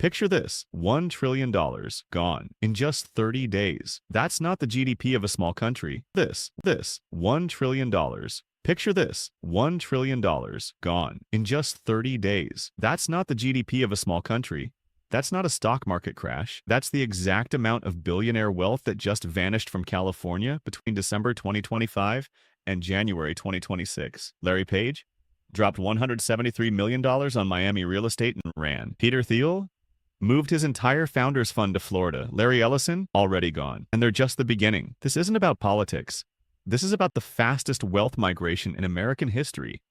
Picture this, $1 trillion gone in just 30 days. That's not the GDP of a small country. This, $1 trillion. Picture this, $1 trillion gone in just 30 days. That's not the GDP of a small country. That's not a stock market crash. That's the exact amount of billionaire wealth that just vanished from California between December 2025 and January 2026. Larry Page dropped $173 million on Miami real estate and ran. Peter Thiel moved his entire founders fund to Florida. Larry Ellison, already gone. And they're just the beginning. This isn't about politics. This is about the fastest wealth migration in American history.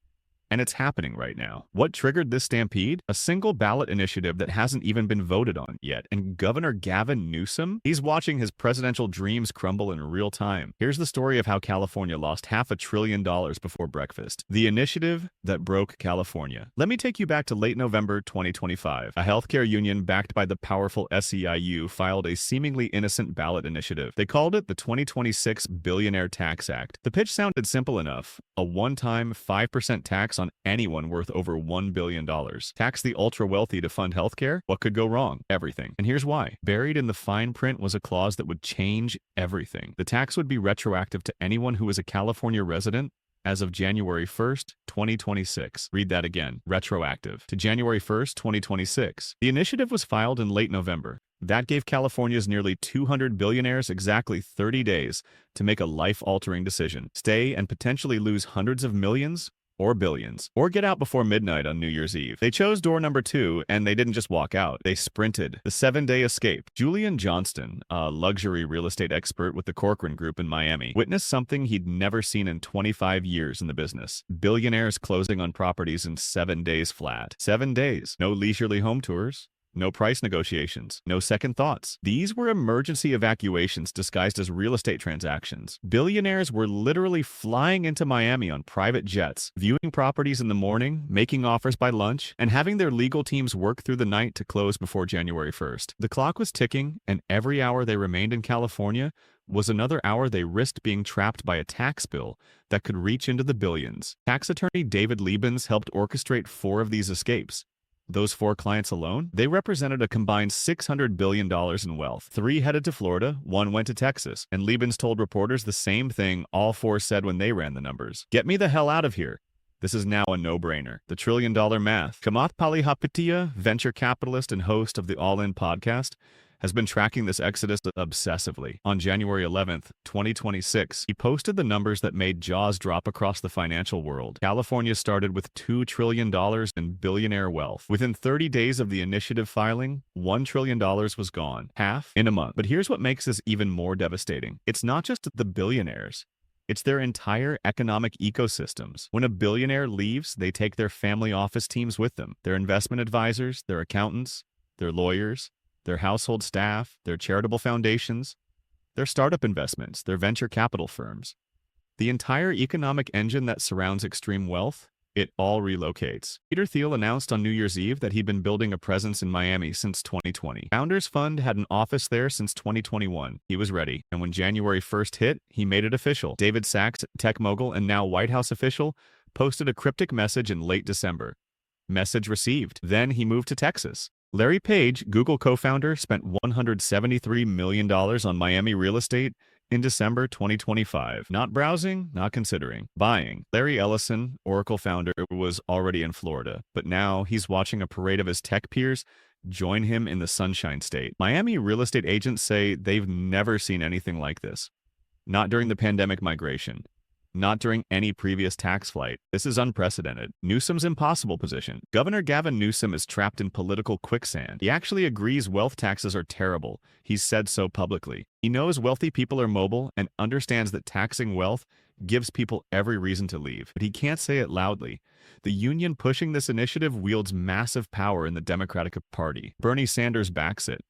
And it's happening right now. What triggered this stampede? A single ballot initiative that hasn't even been voted on yet. And Governor Gavin Newsom, he's watching his presidential dreams crumble in real time. Here's the story of how California lost $500 billion before breakfast. The initiative that broke California. Let me take you back to late November 2025. A healthcare union backed by the powerful SEIU filed a seemingly innocent ballot initiative. They called it the 2026 Billionaire Tax Act. The pitch sounded simple enough. A one-time 5% tax on anyone worth over $1 billion. Tax the ultra-wealthy to fund healthcare? What could go wrong? Everything. And here's why. Buried in the fine print was a clause that would change everything. The tax would be retroactive to anyone who was a California resident as of January 1st, 2026. Read that again. Retroactive to January 1st, 2026. The initiative was filed in late November. That gave California's nearly 200 billionaires exactly 30 days to make a life-altering decision. Stay and potentially lose hundreds of millions or billions, or get out before midnight on New Year's Eve. They chose door number 2, and they didn't just walk out. They sprinted. The 7-day escape. Julian Johnston, a luxury real estate expert with the Corcoran Group in Miami, witnessed something he'd never seen in 25 years in the business. Billionaires closing on properties in 7 days flat. 7 days. No leisurely home tours. No price negotiations, no second thoughts. These were emergency evacuations disguised as real estate transactions. Billionaires were literally flying into Miami on private jets, viewing properties in the morning, making offers by lunch, and having their legal teams work through the night to close before January 1st. The clock was ticking, and every hour they remained in California was another hour they risked being trapped by a tax bill that could reach into the billions. Tax attorney David Liebens helped orchestrate 4 of these escapes. Those 4 clients alone, they represented a combined $600 billion in wealth. 3 headed to Florida, 1 went to Texas, and Liebens told reporters the same thing all 4 said when they ran the numbers. Get me the hell out of here. This is now a no-brainer. The trillion-dollar math. Kamath Palihapitiya, venture capitalist and host of the All In podcast, has been tracking this exodus obsessively. On January 11th, 2026, he posted the numbers that made jaws drop across the financial world. California started with $2 trillion in billionaire wealth. Within 30 days of the initiative filing, $1 trillion was gone. Half in a month. But here's what makes this even more devastating. It's not just the billionaires. It's their entire economic ecosystems. When a billionaire leaves, they take their family office teams with them. Their investment advisors, their accountants, their lawyers, their household staff, their charitable foundations, their startup investments, their venture capital firms. The entire economic engine that surrounds extreme wealth, it all relocates. Peter Thiel announced on New Year's Eve that he'd been building a presence in Miami since 2020. Founders Fund had an office there since 2021. He was ready, and when January 1st hit, he made it official. David Sachs, tech mogul and now White House official, posted a cryptic message in late December. Message received. Then he moved to Texas. Larry Page, Google co-founder, spent $173 million on Miami real estate in December 2025. Not browsing, not considering. Buying. Larry Ellison, Oracle founder, was already in Florida, but now he's watching a parade of his tech peers join him in the Sunshine State. Miami real estate agents say they've never seen anything like this. Not during the pandemic migration. Not during any previous tax flight. This is unprecedented. Newsom's impossible position. Governor Gavin Newsom is trapped in political quicksand. He actually agrees wealth taxes are terrible. He's said so publicly. He knows wealthy people are mobile and understands that taxing wealth gives people every reason to leave. But he can't say it loudly. The union pushing this initiative wields massive power in the Democratic Party. Bernie Sanders backs it.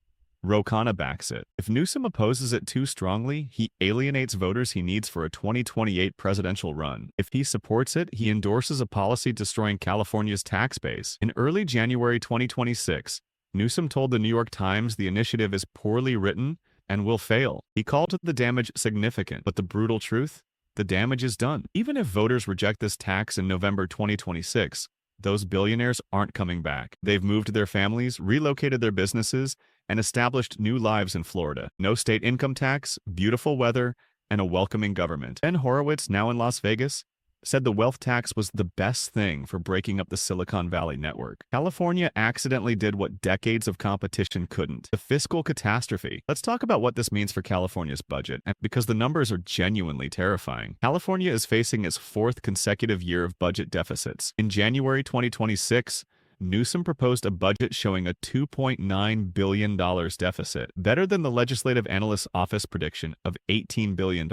Ro Khanna backs it. If Newsom opposes it too strongly, he alienates voters he needs for a 2028 presidential run. If he supports it, he endorses a policy destroying California's tax base. In early January 2026, Newsom told the New York Times the initiative is poorly written and will fail. He called the damage significant, but the brutal truth? The damage is done. Even if voters reject this tax in November 2026, those billionaires aren't coming back. They've moved their families, relocated their businesses, and established new lives in Florida. No state income tax, beautiful weather, and a welcoming government. Ben Horowitz, now in Las Vegas, said the wealth tax was the best thing for breaking up the Silicon Valley network. California accidentally did what decades of competition couldn't. The fiscal catastrophe. Let's talk about what this means for California's budget, because the numbers are genuinely terrifying. California is facing its fourth consecutive year of budget deficits. In January 2026, Newsom proposed a budget showing a $2.9 billion deficit, better than the Legislative Analyst's Office prediction of $18 billion,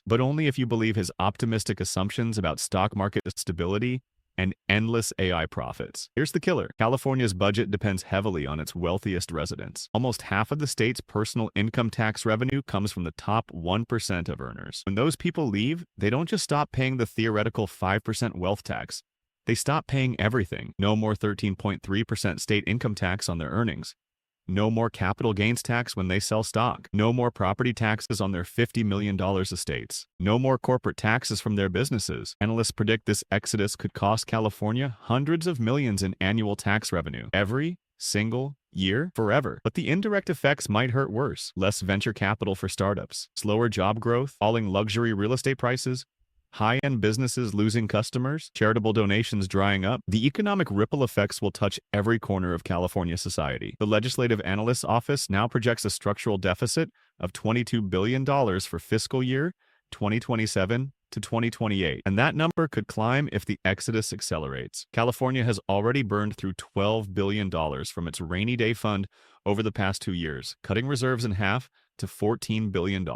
but only if you believe his optimistic assumptions about stock market stability and endless AI profits. Here's the killer. California's budget depends heavily on its wealthiest residents. Almost half of the state's personal income tax revenue comes from the top 1% of earners. When those people leave, they don't just stop paying the theoretical 5% wealth tax. They stop paying everything. No more 13.3% state income tax on their earnings. No more capital gains tax when they sell stock. No more property taxes on their $50 million estates. No more corporate taxes from their businesses. Analysts predict this exodus could cost California hundreds of millions in annual tax revenue every single year, forever. But the indirect effects might hurt worse. Less venture capital for startups, slower job growth, falling luxury real estate prices, high-end businesses losing customers, charitable donations drying up. The economic ripple effects will touch every corner of California society. The Legislative Analyst's Office now projects a structural deficit of $22 billion for fiscal year 2027 to 2028, and that number could climb if the exodus accelerates. California has already burned through $12 billion from its rainy day fund over the past 2 years, cutting reserves in half to $14 billion.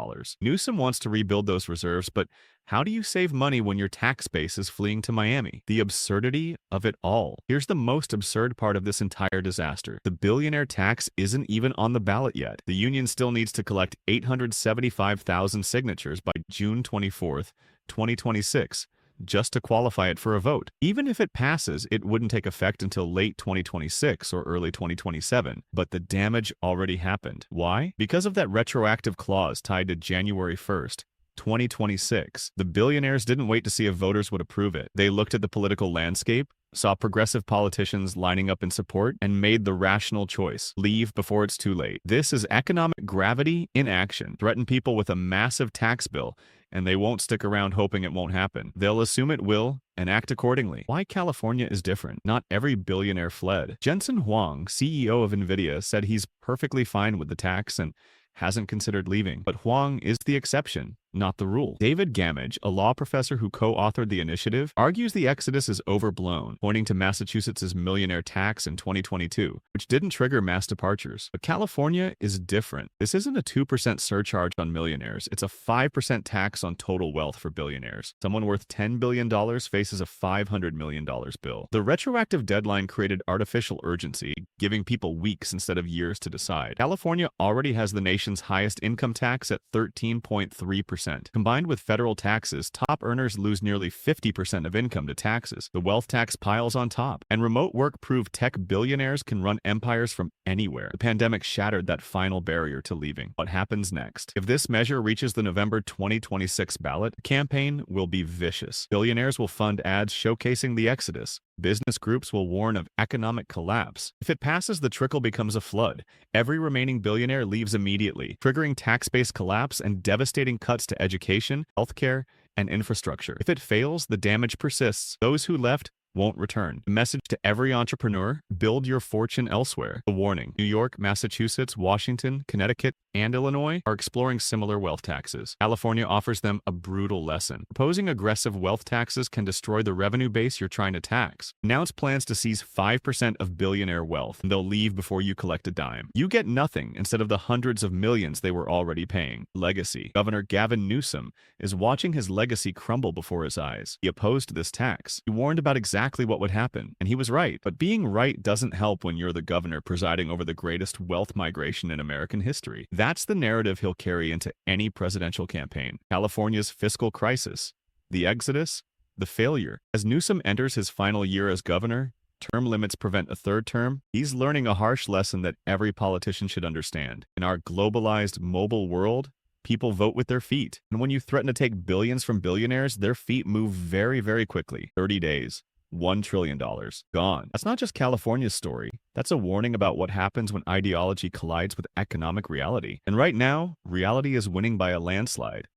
Newsom wants to rebuild those reserves, but how do you save money when your tax base is fleeing to Miami? The absurdity of it all. Here's the most absurd part of this entire disaster. The billionaire tax isn't even on the ballot yet. The union still needs to collect 875,000 signatures by June 24th, 2026, just to qualify it for a vote. Even if it passes, it wouldn't take effect until late 2026 or early 2027. But the damage already happened. Why? Because of that retroactive clause tied to January 1st, 2026. The billionaires didn't wait to see if voters would approve it. They looked at the political landscape, saw progressive politicians lining up in support, and made the rational choice: leave before it's too late. This is economic gravity in action. Threaten people with a massive tax bill, and they won't stick around hoping it won't happen. They'll assume it will and act accordingly. Why California is different. Not every billionaire fled. Jensen Huang, CEO of NVIDIA, said he's perfectly fine with the tax and hasn't considered leaving. But Huang is the exception, not the rule. David Gamage, a law professor who co-authored the initiative, argues the exodus is overblown, pointing to Massachusetts' millionaire tax in 2022, which didn't trigger mass departures. But California is different. This isn't a 2% surcharge on millionaires. It's a 5% tax on total wealth for billionaires. Someone worth $10 billion faces a $500 million bill. The retroactive deadline created artificial urgency, giving people weeks instead of years to decide. California already has the nation's highest income tax at 13.3%. Combined with federal taxes, top earners lose nearly 50% of income to taxes. The wealth tax piles on top, and remote work proved tech billionaires can run empires from anywhere. The pandemic shattered that final barrier to leaving. What happens next? If this measure reaches the November 2026 ballot, the campaign will be vicious. Billionaires will fund ads showcasing the exodus. Business groups will warn of economic collapse. If it passes, the trickle becomes a flood. Every remaining billionaire leaves immediately, triggering tax-based collapse and devastating cuts to education, healthcare, and infrastructure. If it fails, the damage persists. Those who left won't return. The message to every entrepreneur: build your fortune elsewhere. A warning: New York, Massachusetts, Washington, Connecticut, and Illinois are exploring similar wealth taxes. California offers them a brutal lesson. Proposing aggressive wealth taxes can destroy the revenue base you're trying to tax. Announce plans to seize 5% of billionaire wealth, and they'll leave before you collect a dime. You get nothing instead of the hundreds of millions they were already paying. Legacy. Governor Gavin Newsom is watching his legacy crumble before his eyes. He opposed this tax. He warned about exactly what would happen, and he was right. But being right doesn't help when you're the governor presiding over the greatest wealth migration in American history. That's the narrative he'll carry into any presidential campaign. California's fiscal crisis, the exodus, the failure. As Newsom enters his final year as governor, term limits prevent a third term. He's learning a harsh lesson that every politician should understand. In our globalized, mobile world, people vote with their feet. And when you threaten to take billions from billionaires, their feet move very, very quickly. 30 days. $1 trillion gone. That's not just California's story. That's a warning about what happens when ideology collides with economic reality. And right now, reality is winning by a landslide.